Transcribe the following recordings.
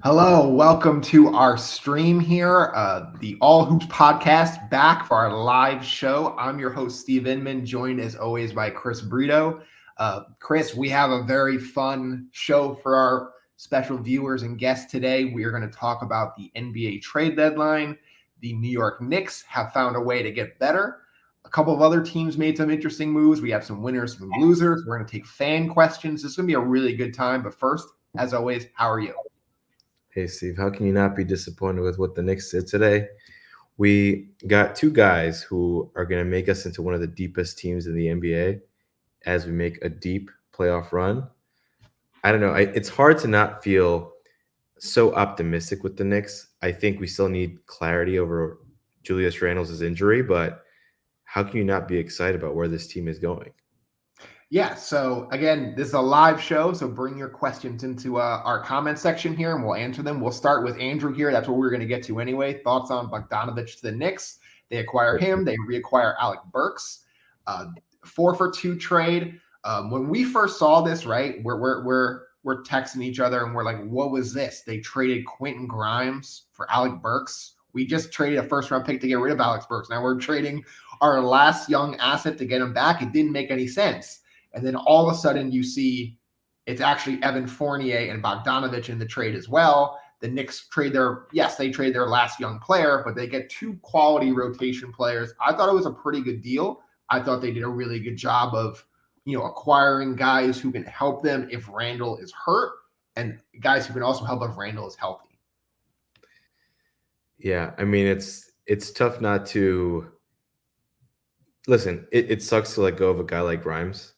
Hello, welcome to our stream here, the All Hoops podcast, back for our live show. I'm your host, Steve Inman, joined as always by Chris Brito. Chris, we have a very fun show for our special viewers and guests today. We are going to talk about the NBA trade deadline. The New York Knicks have found a way to get better. A couple of other teams made some interesting moves. We have some winners, some losers. We're going to take fan questions. This is going to be a really good time. But first, as always, how are you? Hey, Steve, how can you not be disappointed with what the Knicks did today? We got two guys who are going to make us into one of the deepest teams in the NBA as we make a deep playoff run. I don't know. It's hard to not feel so optimistic with the Knicks. I think we still need clarity over Julius Randle's injury, but how can you not be excited about where this team is going? Yeah, so again, this is a live show, so bring your questions into our comment section here, and we'll answer them. We'll start with Andrew here. That's what we're going to get to anyway. Thoughts on Bogdanovich to the Knicks? They acquire him. They reacquire Alec Burks. 4-for-2 trade. When we first saw this, right, we're texting each other, and we're like, "What was this?" They traded Quentin Grimes for Alec Burks. We just traded a first-round pick to get rid of Alex Burks. Now we're trading our last young asset to get him back. It didn't make any sense. And then all of a sudden you see it's actually Evan Fournier and Bogdanovich in the trade as well. The Knicks trade they trade their last young player, but they get two quality rotation players. I thought it was a pretty good deal. I thought they did a really good job of, acquiring guys who can help them if Randle is hurt and guys who can also help if Randle is healthy. Yeah, I mean, it's tough not to listen. It sucks to let go of a guy like Grimes.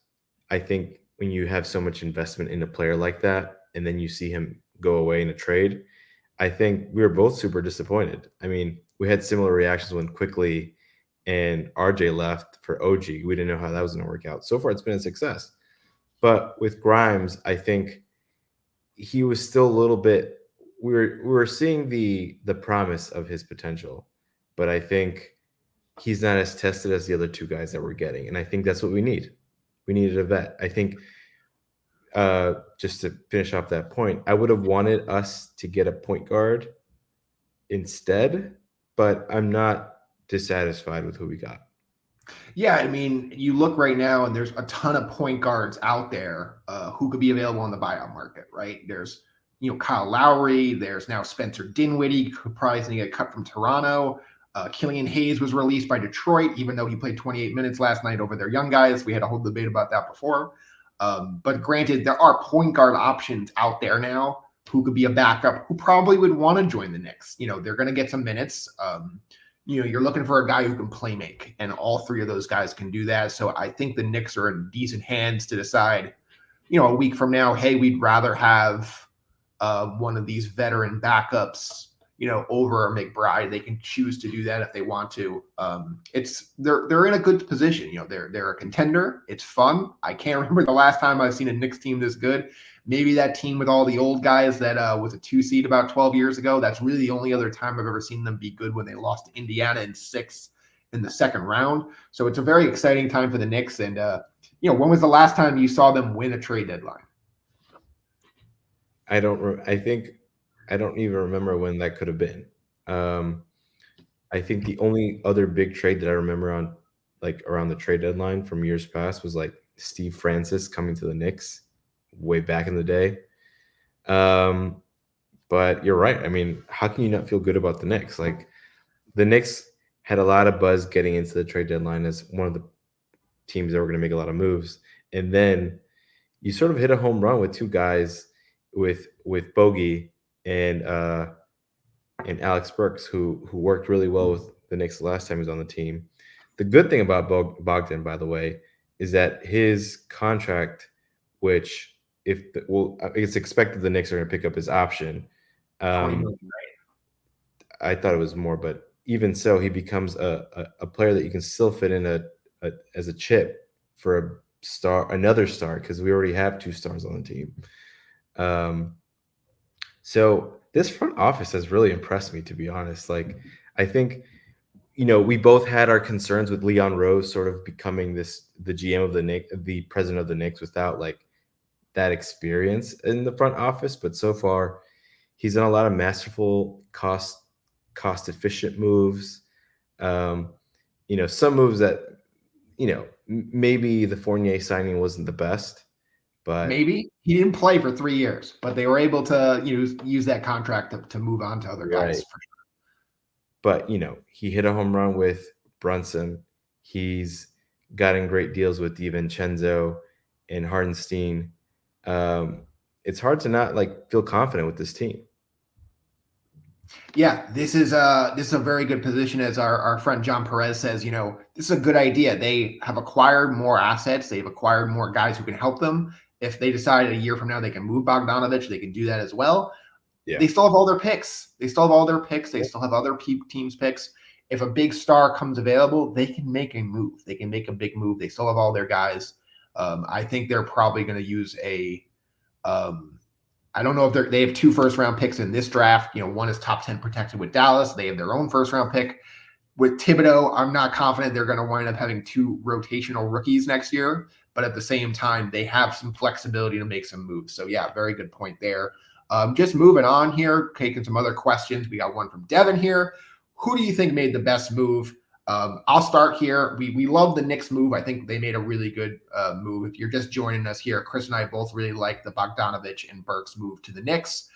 I think when you have so much investment in a player like that, and then you see him go away in a trade, I think we were both super disappointed. I mean, we had similar reactions when Quickly and RJ left for OG. We didn't know how that was going to work out. So far, it's been a success. But with Grimes, I think he was still a little bit. We were seeing the promise of his potential, but I think he's not as tested as the other two guys that we're getting, and I think that's what we need. We needed a vet. I think just to finish off that point, I would have wanted us to get a point guard instead, but I'm not dissatisfied with who we got. Yeah, I mean, you look right now, and there's a ton of point guards out there who could be available on the buyout market, right? There's, Kyle Lowry. There's now Spencer Dinwiddie, comprising a cut from Toronto. Killian Hayes was released by Detroit, even though he played 28 minutes last night over their young guys. We had a whole debate about that before. But granted, there are point guard options out there now who could be a backup who probably would want to join the Knicks. They're going to get some minutes. You're looking for a guy who can play make, and all three of those guys can do that. So I think the Knicks are in decent hands to decide, a week from now, hey, we'd rather have one of these veteran backups, over McBride. They can choose to do that if they want to. They're in a good position. They're a contender. It's fun. I can't remember the last time I've seen a Knicks team this good. Maybe that team with all the old guys that was a 2 seed about 12 years ago. That's really the only other time I've ever seen them be good, when they lost to Indiana in 6 in the second round. So it's a very exciting time for the Knicks. And, when was the last time you saw them win a trade deadline? I don't even remember when that could have been. I think the only other big trade that I remember around the trade deadline from years past was like Steve Francis coming to the Knicks way back in the day. But you're right. I mean, how can you not feel good about the Knicks? Like, the Knicks had a lot of buzz getting into the trade deadline as one of the teams that were going to make a lot of moves, and then you sort of hit a home run with two guys, with Bogey and Alex Burks, who worked really well with the Knicks the last time he was on the team. The good thing about Bogdan, by the way, is that his contract, which it's expected the Knicks are going to pick up his option. 20 million, right? I thought it was more, but even so, he becomes a player that you can still fit in as a chip for another star, because we already have 2 stars on the team. So this front office has really impressed me, to be honest. Like, I think, we both had our concerns with Leon Rose sort of becoming the GM of the Knicks, the president of the Knicks, without like that experience in the front office. But so far, he's done a lot of masterful cost efficient moves. Some moves that maybe the Fournier signing wasn't the best, but Maybe he didn't play for 3 years, but they were able to use that contract to move on to other guys. right. But he hit a home run with Brunson. He's gotten great deals with DiVincenzo and Hardenstein. It's hard to not feel confident with this team. Yeah, this is a very good position, as our friend John Perez says. This is a good idea. They have acquired more assets. They've acquired more guys who can help them. If they decide a year from now they can move Bogdanovich, they can do that as well. Yeah. They still have all their picks. They still have other teams' picks. If a big star comes available, they can make a move. They can make a big move. They still have all their guys. I think they're probably going to use I don't know if they have 2 first-round picks in this draft. One is top 10 protected with Dallas. They have their own first-round pick. With Thibodeau, I'm not confident they're going to wind up having 2 rotational rookies next year. But at the same time, they have some flexibility to make some moves. So, yeah, very good point there. Just moving on here, taking some other questions. We got one from Devin here. Who do you think made the best move? I'll start here. We love the Knicks move. I think they made a really good move. If you're just joining us here, Chris and I both really like the Bogdanovich and Burks move to the Knicks.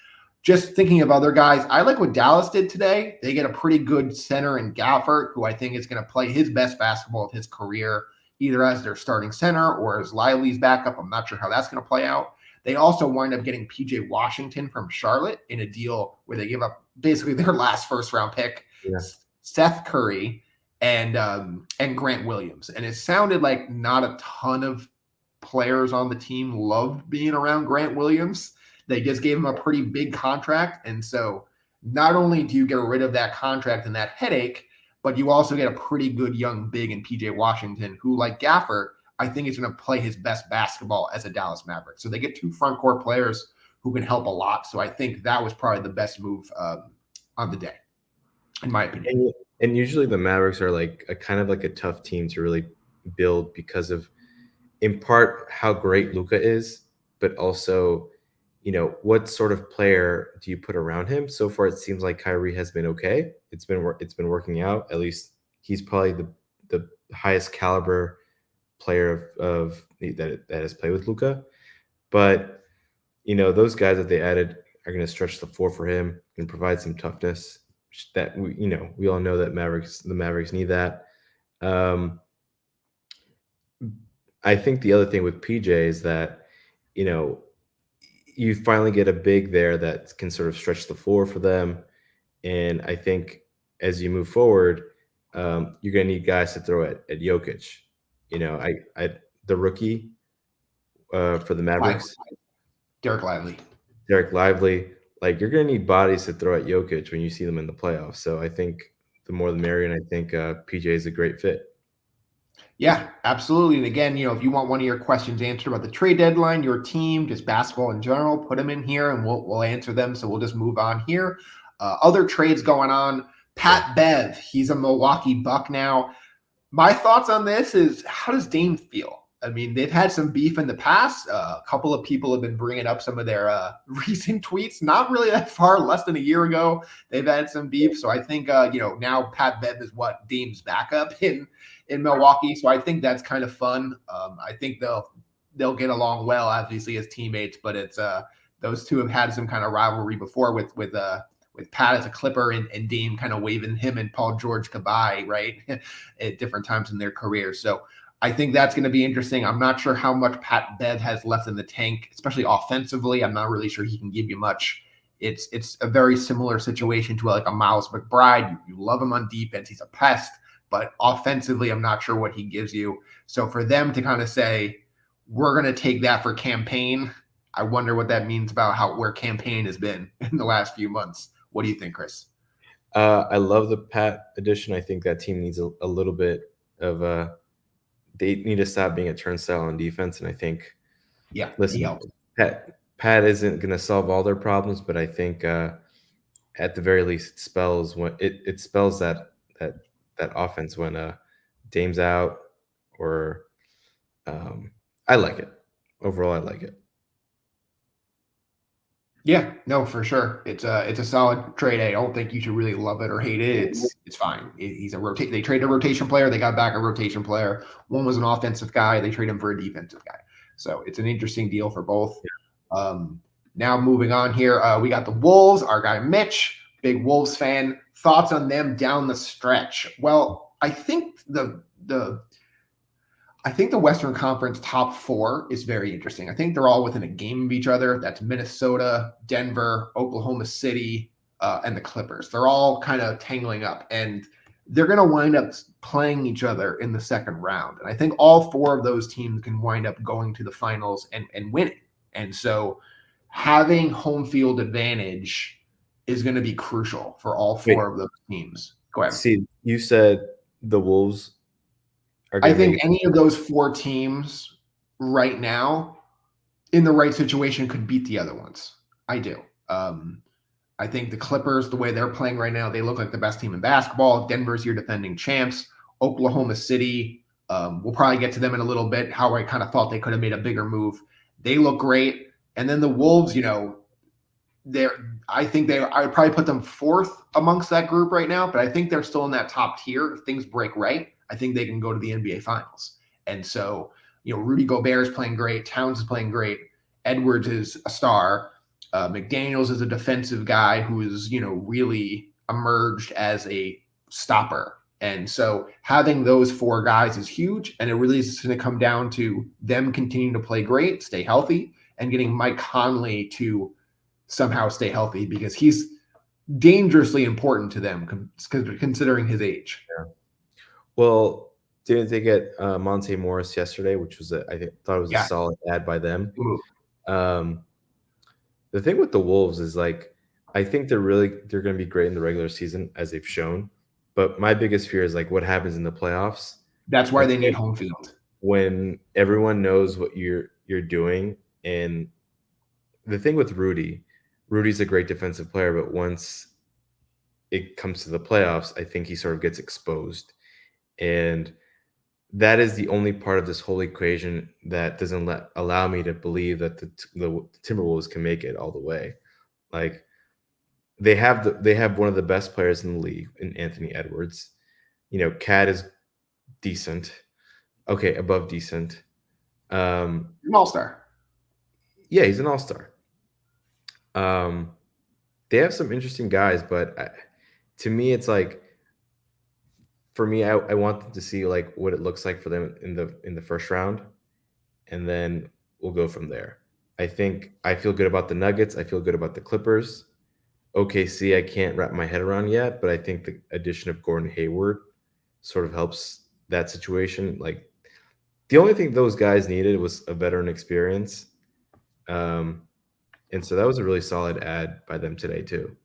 Just thinking of other guys, I like what Dallas did today. They get a pretty good center in Gafford, who I think is going to play his best basketball of his career, either as their starting center or as Lively's backup. I'm not sure how that's going to play out. They also wind up getting PJ Washington from Charlotte in a deal where they give up basically their last first-round pick, Seth Curry, and Grant Williams. And it sounded like not a ton of players on the team loved being around Grant Williams. They just gave him a pretty big contract. And so not only do you get rid of that contract and that headache, but you also get a pretty good young big in PJ Washington, who, like Gafford, I think is going to play his best basketball as a Dallas Maverick. So they get 2 front court players who can help a lot. So I think that was probably the best move on the day, in my opinion. And usually the Mavericks are a kind of a tough team to really build because of, in part, how great Luka is, but also, what sort of player do you put around him? So far, it seems like Kyrie has been okay. It's been working out. At least he's probably the highest caliber player of that has played with Luka. But those guys that they added are going to stretch the floor for him and provide some toughness that we all know that the Mavericks need that. I think the other thing with PJ is that you finally get a big there that can sort of stretch the floor for them, and I think as you move forward, you're going to need guys to throw at Jokic. The rookie for the Mavericks, Derek Lively. You're going to need bodies to throw at Jokic when you see them in the playoffs. So I think the more the merrier, and I think PJ is a great fit. Yeah, absolutely. And again, if you want one of your questions answered about the trade deadline, your team, just basketball in general, put them in here and we'll answer them. So we'll just move on here. Other trades going on. Pat Bev, he's a Milwaukee Buck now. My thoughts on this is, how does Dame feel? I mean, they've had some beef in the past. A couple of people have been bringing up some of their recent tweets. Not really that far, less than a year ago, they've had some beef. So I think, now Pat Bev is Dame's backup in Milwaukee. So I think that's kind of fun. I think they'll get along well, obviously, as teammates. But it's those two have had some kind of rivalry before with Pat as a Clipper and Dame kind of waving him and Paul George goodbye, right, at different times in their career. So I think that's going to be interesting. I'm not sure how much Pat Bev has left in the tank, especially offensively. I'm not really sure he can give you much. It's a very similar situation to a Miles McBride. You love him on defense. He's a pest. But offensively, I'm not sure what he gives you. So for them to kind of say, we're going to take that for campaign, I wonder what that means about where campaign has been in the last few months. What do you think, Chris? I love the Pat addition. I think that team needs a little bit of they need to stop being a turnstile on defense. And I think, listen, Pat isn't going to solve all their problems, but I think at the very least, it spells that offense when Dame's out, or I like it. Overall, I like it. Yeah, no, for sure. It's a solid trade. I don't think you should really love it or hate it. It's fine. He's a rotate. They traded a rotation player. They got back a rotation player. One was an offensive guy. They trade him for a defensive guy. So it's an interesting deal for both. Um, Now moving on here, we got the Wolves. Our guy Mitch, big Wolves fan. Thoughts on them down the stretch? Well, I think the Western Conference top four is very interesting. I think they're all within a game of each other. That's Minnesota, Denver, Oklahoma City, and the Clippers. They're all kind of tangling up, and they're going to wind up playing each other in the second round. And I think all four of those teams can wind up going to the finals and winning. And so having home field advantage is going to be crucial for all Wait, four of those teams. Go ahead. see, you said the Wolves are I going to make think any of those four teams right now in the right situation could beat the other ones. I do. I think the Clippers, the way they're playing right now, they look like the best team in basketball. Denver's your defending champs. Oklahoma City, we'll probably get to them in a little bit, how I kind of thought they could have made a bigger move. They look great. And then the Wolves, they're I think I would probably put them fourth amongst that group right now, but I think they're still in that top tier. If things break right, I think they can go to the NBA Finals. And so, Rudy Gobert is playing great. Towns is playing great. Edwards is a star. McDaniels is a defensive guy who is, really emerged as a stopper. And so having those four guys is huge. And it really is going to come down to them continuing to play great, stay healthy, and getting Mike Conley to somehow stay healthy because he's dangerously important to them considering his age. Yeah. Well, didn't they get Monte Morris yesterday, which was I thought it was a solid ad by them. The thing with the Wolves is I think they're going to be great in the regular season as they've shown, but my biggest fear is what happens in the playoffs. That's why they need home field. When everyone knows what you're doing, and the thing with Rudy's a great defensive player, but once it comes to the playoffs, I think he sort of gets exposed. And that is the only part of this whole equation that doesn't allow me to believe that the Timberwolves can make it all the way. They have one of the best players in the league in Anthony Edwards. Cat is decent. Okay, above decent. An all-star. Yeah, he's an all-star. They have some interesting guys, but to me, it's for me, I want them to see what it looks like for them in the first round, and then we'll go from there. I think I feel good about the Nuggets. I feel good about the Clippers. OKC, I can't wrap my head around yet, but I think the addition of Gordon Hayward sort of helps that situation. The only thing those guys needed was a veteran experience. And so that was a really solid ad by them today too.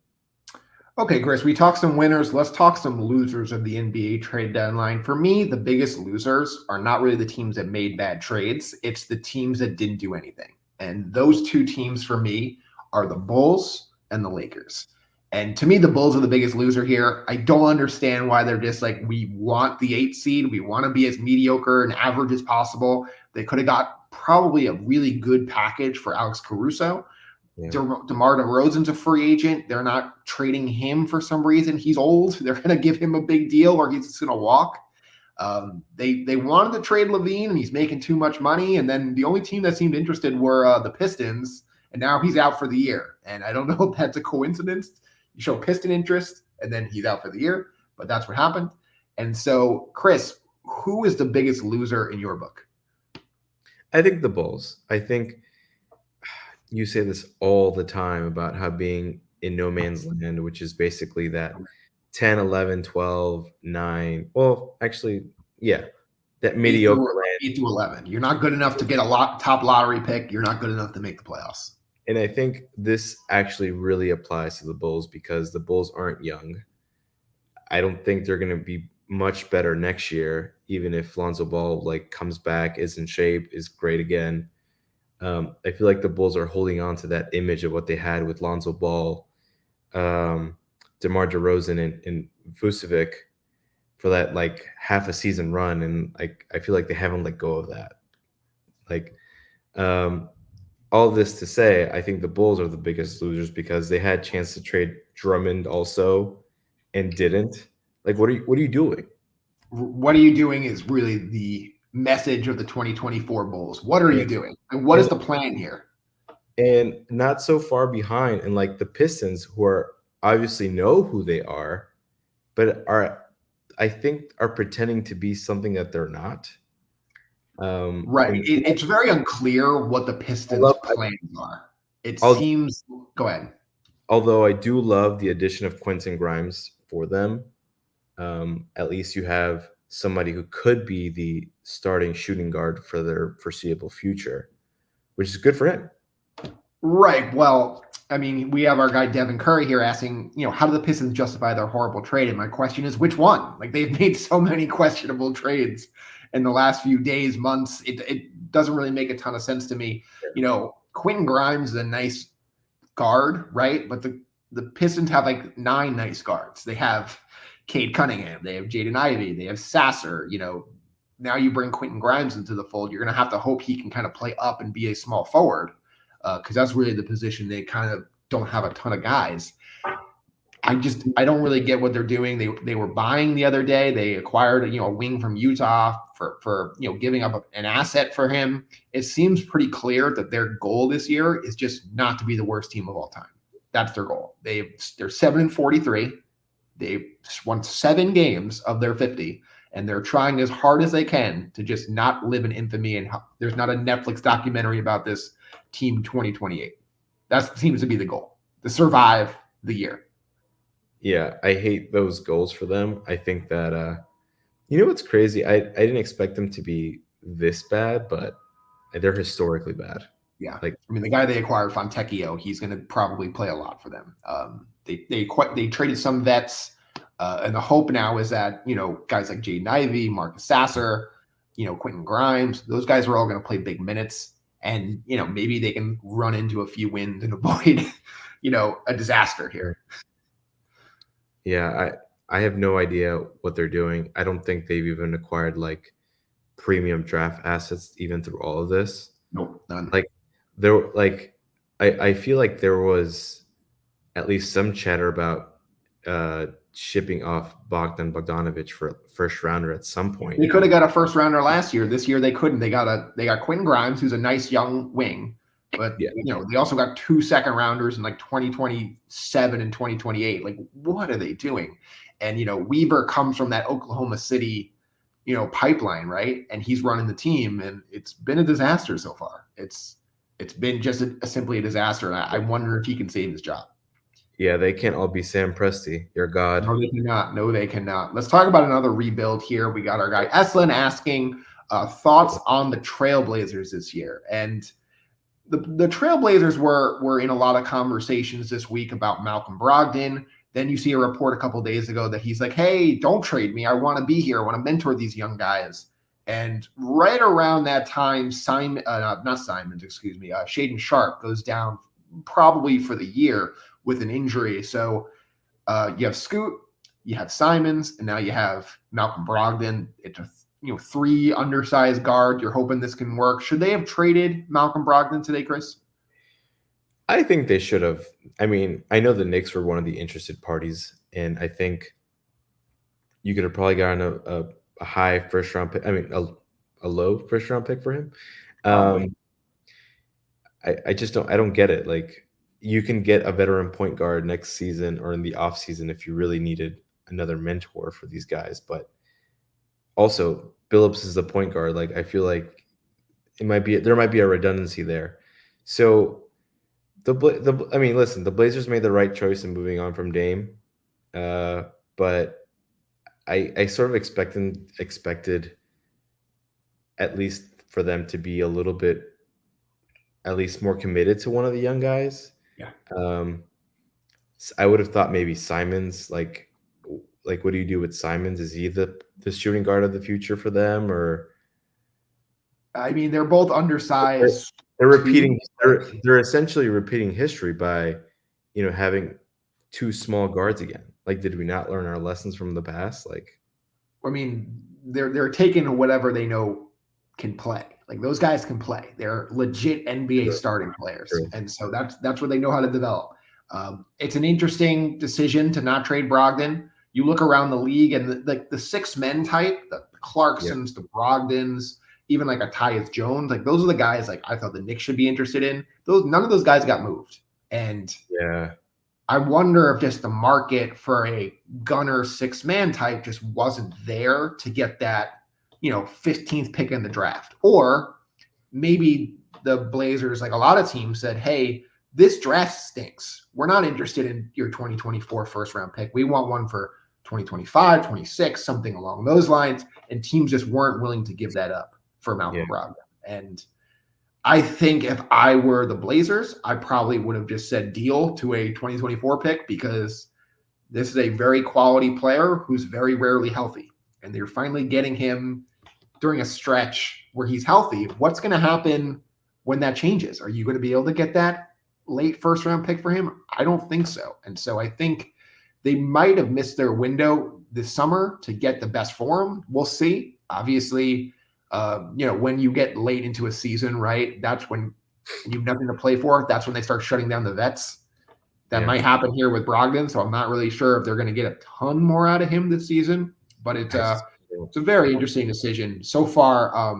Okay, Chris, we talked some winners. Let's talk some losers of the NBA trade deadline. For me, the biggest losers are not really the teams that made bad trades. It's the teams that didn't do anything. And those two teams for me are the Bulls and the Lakers. And to me, the Bulls are the biggest loser here. I don't understand why they're just we want the 8th seed. We want to be as mediocre and average as possible. They could have got probably a really good package for Alex Caruso. Yeah. DeMar DeRozan's a free agent. They're not trading him for some reason. He's old. They're going to give him a big deal or he's just going to walk. They wanted to trade LaVine and he's making too much money. And then the only team that seemed interested were the Pistons. And now he's out for the year. And I don't know if that's a coincidence. You show Piston interest and then he's out for the year. But that's what happened. And so, Chris, who is the biggest loser in your book? I think the Bulls. I think you say this all the time about how being in no man's land, which is basically that 10, 11, 12, 9. Well, actually, yeah, that mediocre land. 8 to 11. You're not good enough to get a top lottery pick. You're not good enough to make the playoffs. And I think this actually really applies to the Bulls because the Bulls aren't young. I don't think they're going to be much better next year, even if Lonzo Ball comes back, is in shape, is great again. I feel like the Bulls are holding on to that image of what they had with Lonzo Ball, DeMar DeRozan, and Vucevic for that half a season run, and I feel like they haven't let go of that. all this to say, I think the Bulls are the biggest losers because they had a chance to trade Drummond also and didn't. Like, what are you doing? What are you doing is really the message of the 2024 Bulls. What are And, you doing? And what is the plan here? and not so far behind. And like the Pistons, who are obviously know who they are, but I think are pretending to be something that they're not. Right. And It's very unclear what the Pistons' plans are. It seems. Go ahead. although I do love the addition of Quentin Grimes for them, at least you have somebody who could be the starting shooting guard for their foreseeable future, which is good for him. Right. Well, I mean, we have our guy Devin Curry here asking, how do the Pistons justify their horrible trade? And my question is, which one? Like, they've made so many questionable trades in the last few days, months. It doesn't really make a ton of sense to me. Quentin Grimes is a nice guard, right? But the Pistons have like 9 nice guards. They have Cade Cunningham, they have Jaden Ivey, they have Sasser. Now you bring Quentin Grimes into the fold. You're going to have to hope he can kind of play up and be a small forward, because that's really the position they kind of don't have a ton of guys. I don't really get what they're doing. They were buying the other day. They acquired a wing from Utah for giving up an asset for him. It seems pretty clear that their goal this year is just not to be the worst team of all time. That's their goal. They're 7-43. They've won 7 games of their 50, and they're trying as hard as they can to just not live in infamy. And there's not a Netflix documentary about this team 2028. That seems to be the goal, to survive the year. Yeah, I hate those goals for them. I think that what's crazy? I didn't expect them to be this bad, but they're historically bad. Yeah, the guy they acquired, Fontecchio, he's going to probably play a lot for them. They traded some vets, and the hope now is that guys like Jaden Ivey, Marcus Sasser, Quentin Grimes, those guys are all going to play big minutes, and maybe they can run into a few wins and avoid a disaster here. Yeah, I have no idea what they're doing. I don't think they've even acquired like premium draft assets even through all of this. Nope, none. I feel like there was at least some chatter about shipping off Bogdan Bogdanovic for a first rounder at some point. They could have got a first rounder last year. This year they couldn't. They got Quentin Grimes, who's a nice young wing. But they also got 2 second rounders in like 2027 and 2028. Like, what are they doing? And Weaver comes from that Oklahoma City, pipeline, right? And he's running the team, and it's been a disaster so far. It's been just simply a disaster. And I wonder if he can save his job. Yeah, they can't all be Sam Presti. Your God. No, they cannot. No, they cannot. Let's talk about another rebuild here. We got our guy Eslin asking thoughts on the Trailblazers this year. And the Trailblazers were in a lot of conversations this week about Malcolm Brogdon. Then you see a report a couple of days ago that he's like, hey, don't trade me. I want to be here. I want to mentor these young guys. And right around that time, Shaedon Sharpe goes down probably for the year with an injury. So you have Scoot, you have Simons, and now you have Malcolm Brogdon. It's a 3 undersized guard. You're hoping this can work. Should they have traded Malcolm Brogdon today, Chris? I think they should have. I mean, I know the Knicks were one of the interested parties, and I think you could have probably gotten a high first round pick. I mean, a low first round pick for him. I just don't get it. Like, you can get a veteran point guard next season or in the off season if you really needed another mentor for these guys. But also, Billups is the point guard. Like, I feel like there might be a redundancy there. So listen, the Blazers made the right choice in moving on from Dame, but I sort of expected at least for them to be a little bit, at least more committed to one of the young guys. Yeah. I would have thought maybe Simons, like what do you do with Simons? Is he the shooting guard of the future for them, or? I mean, they're both undersized. They're essentially repeating history by, having 2 small guards again. Like, did we not learn our lessons from the past? Like, I mean, they're taking whatever they know can play. Like those guys can play. They're legit NBA True, starting players, true. and so that's what they know how to develop. It's an interesting decision to not trade Brogdon. You look around the league, and the six men type, the Yeah, Clarksons, the Brogdons, even like a Tyus Jones, like those are the guys like I thought the Knicks should be interested in. Those none of those guys got moved, and yeah, I wonder if just the market for a gunner six-man type just wasn't there to get that, 15th pick in the draft. Or maybe the Blazers, like a lot of teams, said, hey, this draft stinks. We're not interested in your 2024 first round pick. We want one for 2025, 26, something along those lines. And teams just weren't willing to give that up for yeah. Malcolm Brogdon. And I think if I were the Blazers, I probably would have just said deal to a 2024 pick because this is a very quality player who's very rarely healthy. And they're finally getting him during a stretch where he's healthy. What's going to happen when that changes? Are you going to be able to get that late first round pick for him? I don't think so. And so I think they might have missed their window this summer to get the best for him. We'll see. Obviously, when you get late into a season, right? That's when you have nothing to play for. That's when they start shutting down the vets. That Yeah. might happen here with Brogdon, so I'm not really sure if they're going to get a ton more out of him this season. But it's a very interesting decision so far.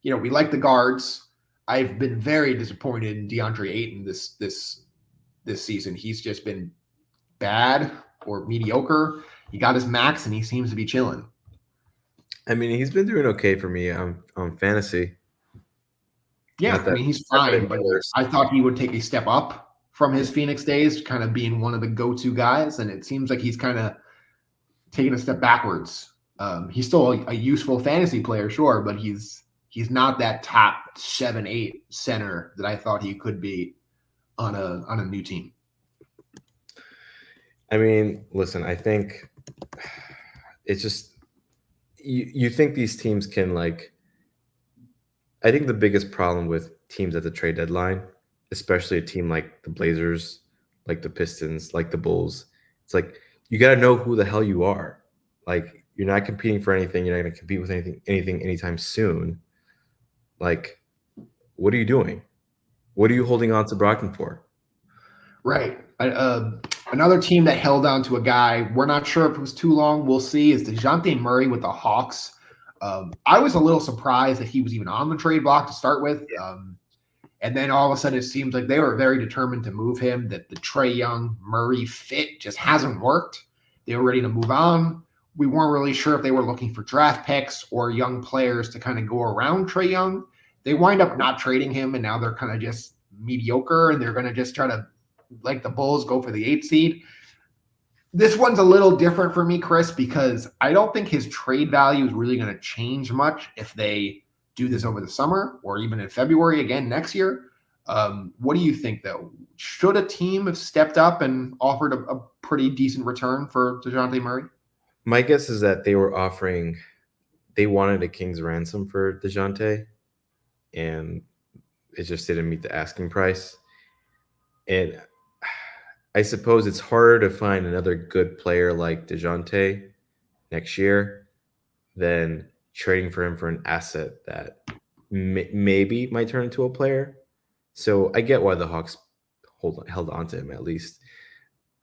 We like the guards. I've been very disappointed in DeAndre Ayton this season. He's just been bad or mediocre. He got his max and he seems to be chilling. I mean, he's been doing okay for me on fantasy. Yeah, Not that he's not that fine, it but matters. I thought he would take a step up from his Yeah. Phoenix days, kind of being one of the go-to guys, and it seems like he's kind of taking a step backwards. He's still a useful fantasy player, sure, but he's not that top 7-8 center that I thought he could be on a new team. I mean, listen, I think it's just you think these teams can like. I think the biggest problem with teams at the trade deadline, especially a team like the Blazers, like the Pistons, like the Bulls, it's like you got to know who the hell you are. Like you're not competing for anything. You're not going to compete with anything anytime soon. Like, what are you doing? What are you holding on to Brogdon for? Right. Another team that held on to a guy, we're not sure if it was too long. We'll see, is DeJounte Murray with the Hawks. I was a little surprised that he was even on the trade block to start with. And then all of a sudden, it seems like they were very determined to move him, that the Trae Young Murray fit just hasn't worked. They were ready to move on. We weren't really sure if they were looking for draft picks or young players to kind of go around Trae Young. They wind up not trading him, and now they're kind of just mediocre, and they're going to just try to, like the Bulls, go for the 8th seed. This one's a little different for me, Chris, because I don't think his trade value is really going to change much if they do this over the summer or even in February again next year. What do you think, though? Should a team have stepped up and offered a pretty decent return for DeJounte Murray? My guess is that they wanted a king's ransom for DeJounte, and it just didn't meet the asking price. And I suppose it's harder to find another good player like DeJounte next year than trading for him for an asset that maybe might turn into a player. So I get why the Hawks held on to him at least.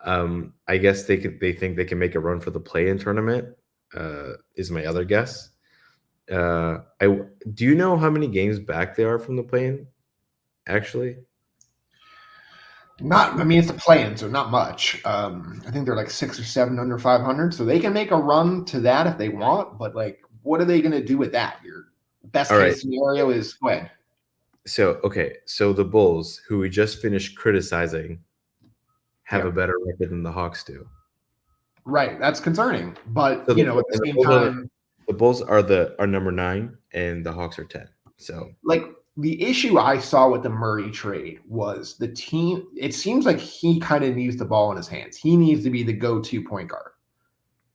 I guess they think they can make a run for the play-in tournament. Is my other guess. Do you know how many games back they are from the play-in? Actually, It's a play-in, so not much. I think they're like 6 or 7 under 500, so they can make a run to that if they want. But like, what are they going to do with that? Your best case scenario is go ahead. So the Bulls, who we just finished criticizing, have a better record than the Hawks do. Right, that's concerning. But at the same time, the Bulls are number 9, and the Hawks are 10. So like the issue I saw with the Murray trade was the team. It seems like he kind of needs the ball in his hands. He needs to be the go-to point guard.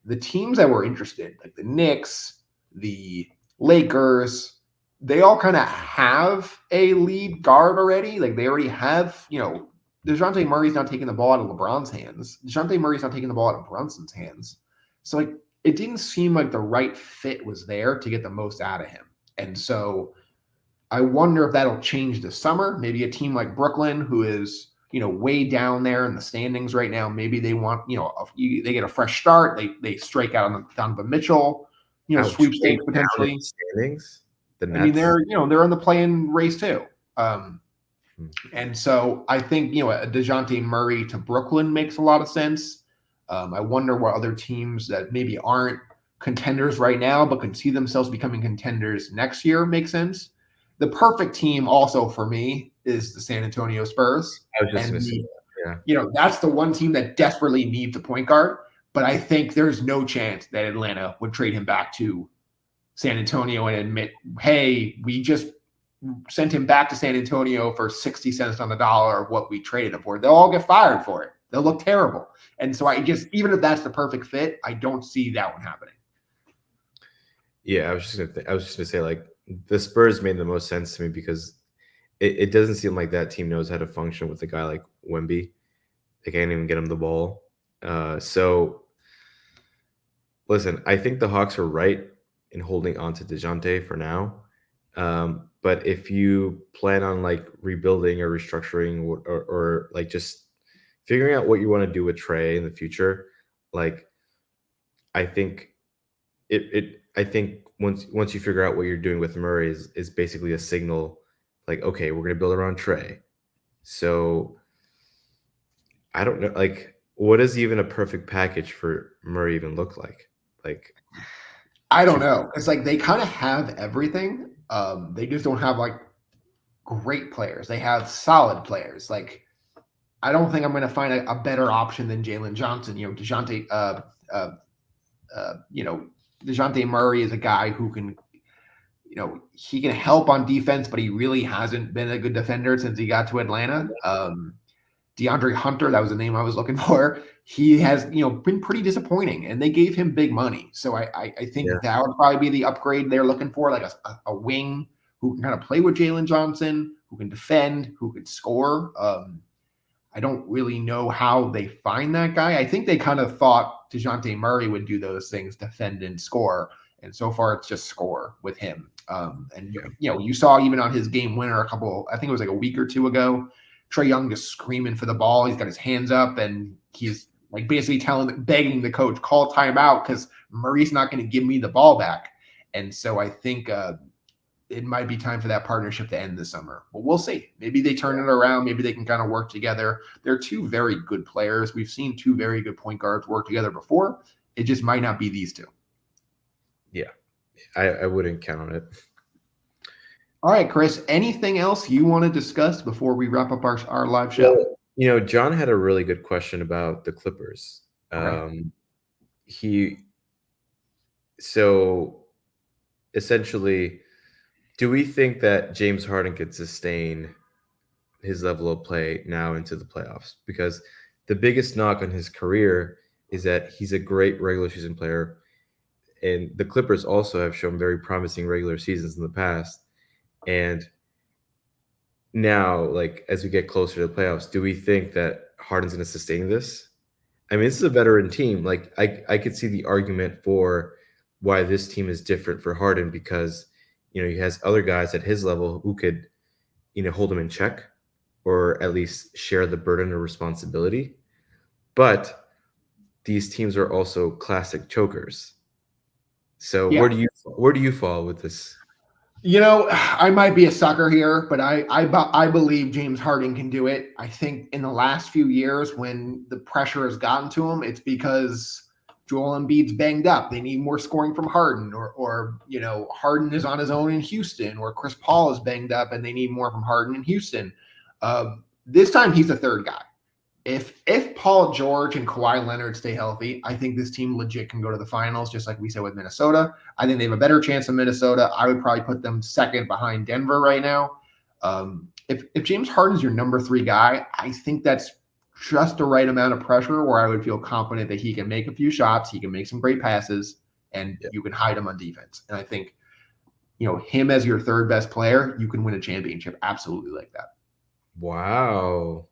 The teams that were interested, like the Knicks, the Lakers, they all kind of have a lead guard already. Like they already have, DeJounte Murray's not taking the ball out of LeBron's hands. DeJounte Murray's not taking the ball out of Brunson's hands. So it didn't seem like the right fit was there to get the most out of him. And so I wonder if that'll change this summer. Maybe a team like Brooklyn, who is, way down there in the standings right now, maybe they want, they get a fresh start. They strike out on Donovan Mitchell, Ouch. Way sweepstakes down in potentially. the standings. The I mean, Nets. they're in the play-in race too. Hmm. And so I think, a DeJounte Murray to Brooklyn makes a lot of sense. I wonder what other teams that maybe aren't contenders right now, but can see themselves becoming contenders next year make sense. The perfect team also for me is the San Antonio Spurs. I was just And gonna say that. that's the one team that desperately needs a point guard. But I think there's no chance that Atlanta would trade him back to San Antonio and admit, hey, we just sent him back to San Antonio for 60 cents on the dollar of what we traded him for. They'll all get fired for it. They'll look terrible. And so even if that's the perfect fit, I don't see that one happening. Yeah, I was just gonna say like the Spurs made the most sense to me because it doesn't seem like that team knows how to function with a guy like Wemby. They can't even get him the ball. So listen, I think the Hawks are right in holding on to DeJounte for now. But if you plan on like rebuilding or restructuring or like just figuring out what you want to do with Trey in the future, like I think I think once you figure out what you're doing with Murray is basically a signal like, okay, we're gonna build around Trey. So I don't know, like what does even a perfect package for Murray even look like? Like I don't know. It's like they kind of have everything. They just don't have like great players. They have solid players. Like I don't think I'm going to find a better option than Jalen Johnson. DeJounte Murray is a guy who can, he can help on defense, but he really hasn't been a good defender since he got to Atlanta. DeAndre Hunter, that was the name I was looking for. He has, been pretty disappointing, and they gave him big money. So I think that would probably be the upgrade they're looking for, like a wing who can kind of play with Jalen Johnson, who can defend, who can score. I don't really know how they find that guy. I think they kind of thought DeJounte Murray would do those things, defend and score. And so far, it's just score with him. You saw even on his game winner I think it was like a week or two ago, Trae Young just screaming for the ball. He's got his hands up and he's like basically begging the coach, call timeout because Murray's not going to give me the ball back. And so I think it might be time for that partnership to end this summer. But we'll see. Maybe they turn it around. Maybe they can kind of work together. They're two very good players. We've seen two very good point guards work together before. It just might not be these two. Yeah, I wouldn't count on it. All right, Chris, anything else you want to discuss before we wrap up our live show? Well, John had a really good question about the Clippers. Okay. So essentially, do we think that James Harden could sustain his level of play now into the playoffs? Because the biggest knock on his career is that he's a great regular season player. And the Clippers also have shown very promising regular seasons in the past. And now, like, as we get closer to the playoffs, do we think that Harden's going to sustain this? I mean, this is a veteran team. Like, I could see the argument for why this team is different for Harden because, he has other guys at his level who could, hold him in check or at least share the burden of responsibility. But these teams are also classic chokers. So where do you fall with this? I might be a sucker here, but I believe James Harden can do it. I think in the last few years when the pressure has gotten to him, it's because Joel Embiid's banged up. They need more scoring from Harden or Harden is on his own in Houston or Chris Paul is banged up and they need more from Harden in Houston. This time he's the third guy. If Paul George and Kawhi Leonard stay healthy, I think this team legit can go to the finals, just like we said with Minnesota. I think they have a better chance than Minnesota. I would probably put them second behind Denver right now. If James Harden's your number 3 guy, I think that's just the right amount of pressure where I would feel confident that he can make a few shots, he can make some great passes, and you can hide him on defense. And I think, him as your third best player, you can win a championship absolutely like that. Wow.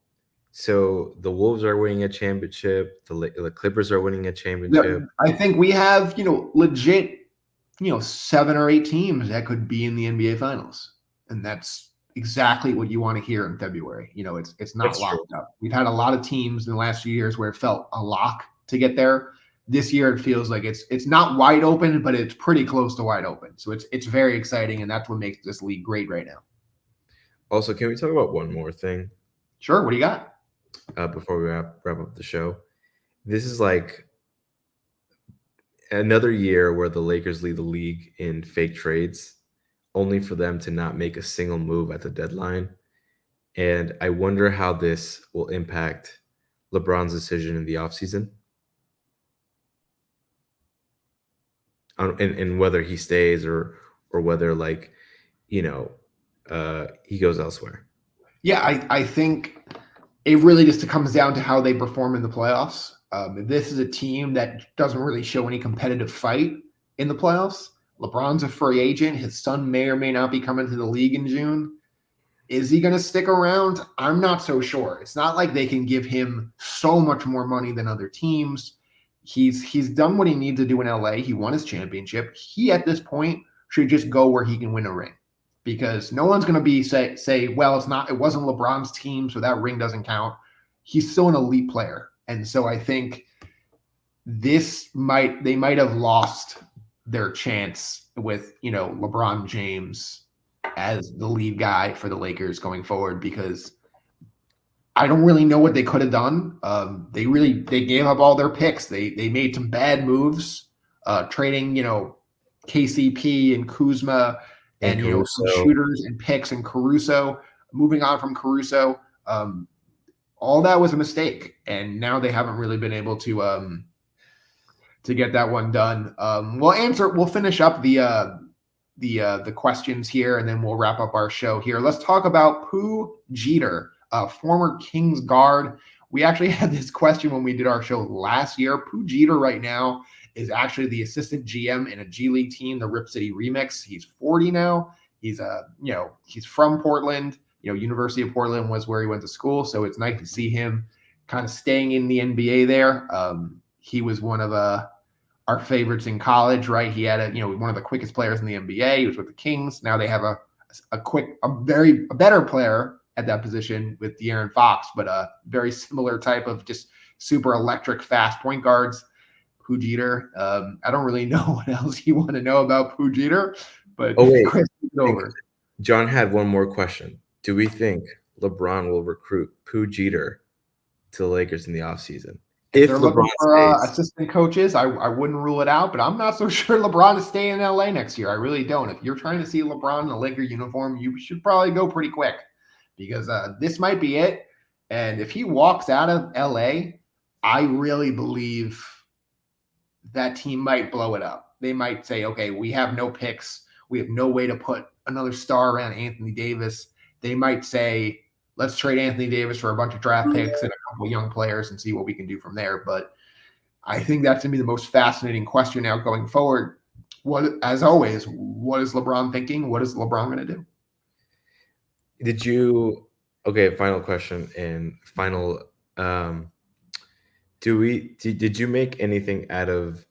So the Wolves are winning a championship. The Clippers are winning a championship. I think we have, legit, 7 or 8 teams that could be in the NBA Finals. And that's exactly what you want to hear in February. It's not That's true. locked up. We've had a lot of teams in the last few years where it felt a lock to get there. This year it feels like it's not wide open, but it's pretty close to wide open. So it's very exciting, and that's what makes this league great right now. Also, can we talk about one more thing Sure. What do you got? before we wrap up the show? This is like another year where the Lakers lead the league in fake trades, only for them to not make a single move at the deadline. And I wonder how this will impact LeBron's decision in the offseason. And whether he stays or whether he goes elsewhere. Yeah, I think it really just comes down to how they perform in the playoffs. If this is a team that doesn't really show any competitive fight in the playoffs, LeBron's a free agent. His son may or may not be coming to the league in June. Is he going to stick around? I'm not so sure. It's not like they can give him so much more money than other teams. He's done what he needs to do in LA. He won his championship. He, at this point, should just go where he can win a ring, because no one's going to be say, well, it wasn't LeBron's team, so that ring doesn't count. He's still an elite player. And so I think they might have lost their chance with, LeBron James as the lead guy for the Lakers going forward, because I don't really know what they could have done. They gave up all their picks. They made some bad moves, trading, KCP and Kuzma and some shooters and picks and Caruso, moving on from Caruso. All that was a mistake, and now they haven't really been able to get that one done. We'll finish up the questions here, and then we'll wrap up our show here. Let's talk about Pooh Jeter, former Kings guard. We actually had this question when we did our show last year. Pooh Jeter right now is actually the assistant GM in a G League team, the Rip City Remix. He's 40 now. He's he's from Portland. University of Portland was where he went to school, so it's nice to see him kind of staying in the NBA there. He was one of our favorites in college, right? He had one of the quickest players in the NBA. He was with the Kings. Now they have a better player at that position with De'Aaron Fox, but a very similar type of just super electric, fast point guards. Pooh Jeter. I don't really know what else you want to know about Pooh Jeter, but Chris, over. John had one more question. Do we think LeBron will recruit Pooh Jeter to the Lakers in the offseason? If they're looking for assistant coaches, I wouldn't rule it out, but I'm not so sure LeBron is staying in LA next year. I really don't. If you're trying to see LeBron in a Laker uniform, you should probably go pretty quick, because this might be it. And if he walks out of LA, I really believe that team might blow it up. They might say, okay, we have no picks. We have no way to put another star around Anthony Davis. They might say, let's trade Anthony Davis for a bunch of draft picks and a couple of young players and see what we can do from there. But I think that's going to be the most fascinating question now going forward. As always, what is LeBron thinking? What is LeBron going to do? Final question and final. Did you make anything out of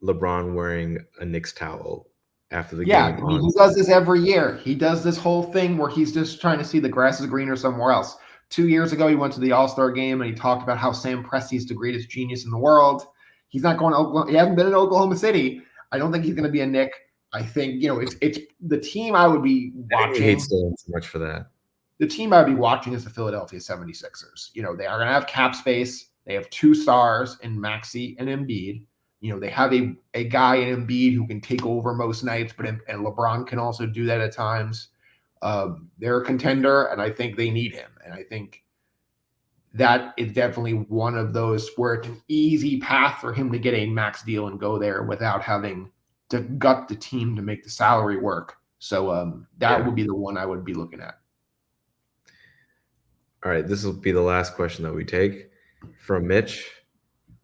LeBron wearing a Knicks towel after the game? Yeah, he does this every year. He does this whole thing where he's just trying to see the grass is greener somewhere else. 2 years ago, he went to the All-Star game and he talked about how Sam Presti's the greatest genius in the world. He's not going to Oklahoma. He hasn't been in Oklahoma City. I don't think he's going to be a Knick. I think, it's the team I would be watching. I hate Sterling so much for that. The team I would be watching is the Philadelphia 76ers. They are going to have cap space. They have 2 stars in Maxey and Embiid. They have a guy in Embiid who can take over most nights, and LeBron can also do that at times. They're a contender, and I think they need him. And I think that is definitely one of those where it's an easy path for him to get a max deal and go there without having to gut the team to make the salary work. So that would be the one I would be looking at. All right, this will be the last question that we take from Mitch.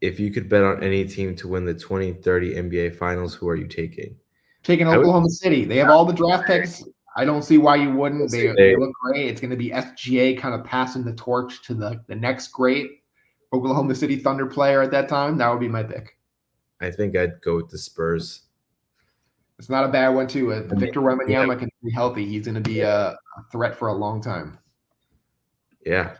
If you could bet on any team to win the 2030 NBA Finals, who are you taking? Taking Oklahoma City. They have all the draft picks. I don't see why you wouldn't. They look great. It's going to be SGA kind of passing the torch to the next great Oklahoma City Thunder player at that time. That would be my pick. I think I'd go with the Spurs. It's not a bad one too. Victor Yeah. Wembanyama can be healthy. He's going to be a threat for a long time. Yeah.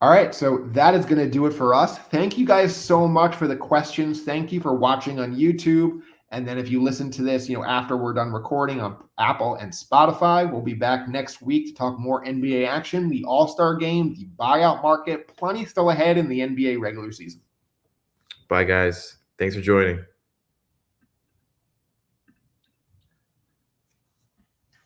All right, so that is going to do it for us. Thank you guys so much for the questions. Thank you for watching on YouTube. And then if you listen to this, after we're done recording on Apple and Spotify, we'll be back next week to talk more NBA action, the All-Star game, the buyout market, plenty still ahead in the NBA regular season. Bye, guys. Thanks for joining.